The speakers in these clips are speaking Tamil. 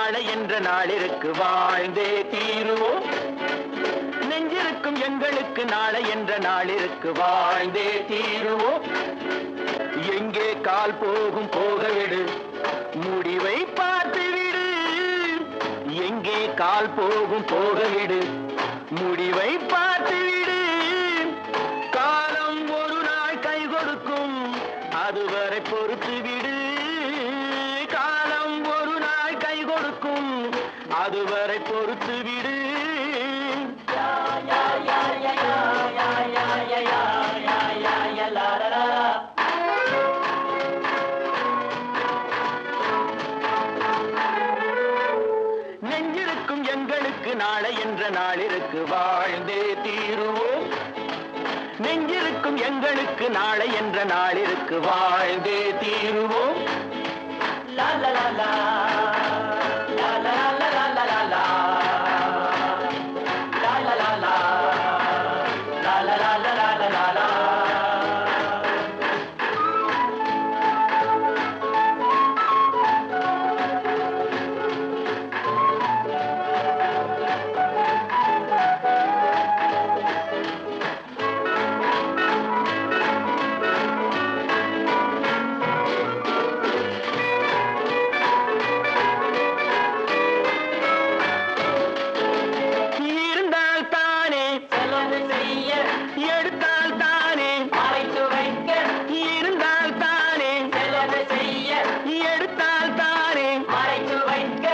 நாளை என்ற நாளிற்கு வாழ்ந்தே தீருவோம். நெஞ்சிருக்கும் எங்களுக்கு நாளை என்ற நாளிற்கு வாழ்ந்தே தீருவோம். எங்கே கால் போகும் போகவிடு, முடிவை பார்த்துவிடு. எங்கே கால் போகும் போகவிடு, முடிவை பார்த்துவிடு. காலம் ஒரு நாள் கை கொடுக்கும், அதுவரை பொறுத்து விடு. காலம் ஒரு நாள் கை கொடுக்கும், அதுவரை பொறுத்து விடு. நெஞ்சிருக்கும் எங்களுக்கு நாளை என்ற நாளிற்கு வாழ்ந்தே தீருவோம். நெஞ்சிருக்கும் எங்களுக்கு நாளை என்ற நாளிற்கு வாழ்ந்தே தீருவோம். லா லா லா லா லா லா லா லா லா லா லா லா லா லா லா லா லா லா லா. எடுத்தால் தானே மறைத்து வைக்க, இருந்தால் தானே செலவு செய்ய. எடுத்தால் தானே மறைத்து வைக்க,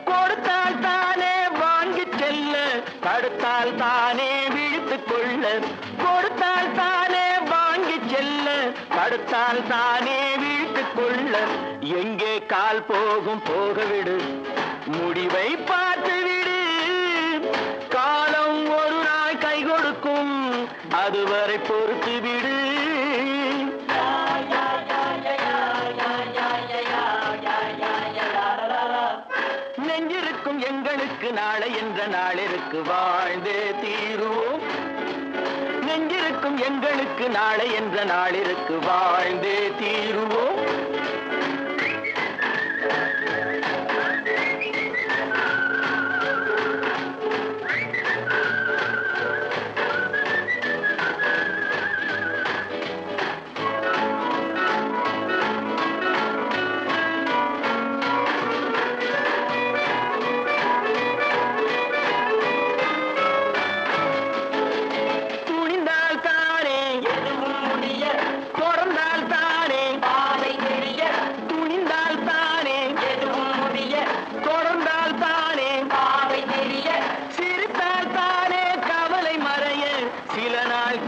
கொடுத்தால் தானே வாங்கி செல்ல. தடுத்தால் தானே விழித்துக் கொள்ள. கொடுத்தால் தானே வாங்கி செல்ல, தடுத்தால் தானே விழித்துக் கொள்ள. எங்கே கால் போகும் போகவிடு, முடிவை பார்த்துவிடு. காலம் ஒரு நாள் கை கொடுக்கும், அதுவரை பொறுத்து விடு. நெஞ்சிருக்கும் எங்களுக்கு நாளை என்ற நாளிற்கு வாழ்ந்தே தீருவோம். நெஞ்சிருக்கும் எங்களுக்கு நாளை என்ற நாளிற்கு வாழ்ந்தே தீருவோம்.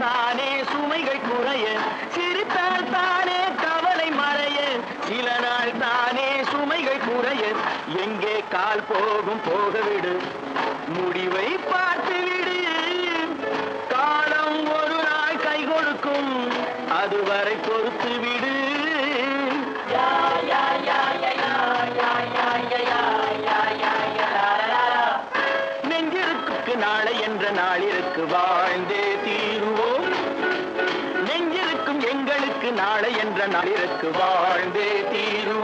தானே சுமைகள் குறைய, சிரித்தால் தானே கவலை மறைய. சில நாள் தானே சுமைகள் குறைய. எங்கே கால் போகும் போகவிடு, முடிவை பார்த்துவிடு. காலம் ஒரு நாள் கை கொடுக்கும், அதுவரை பொறுத்து விடு. நெஞ்சிருக்கு நாளை என்ற நாளிற்கு வாழ்ந்தே தீருவோம். நெஞ்சிருக்கும் எங்களுக்கு நாளை என்ற நாளிற்கு வாழ்ந்தே தீருவோம்.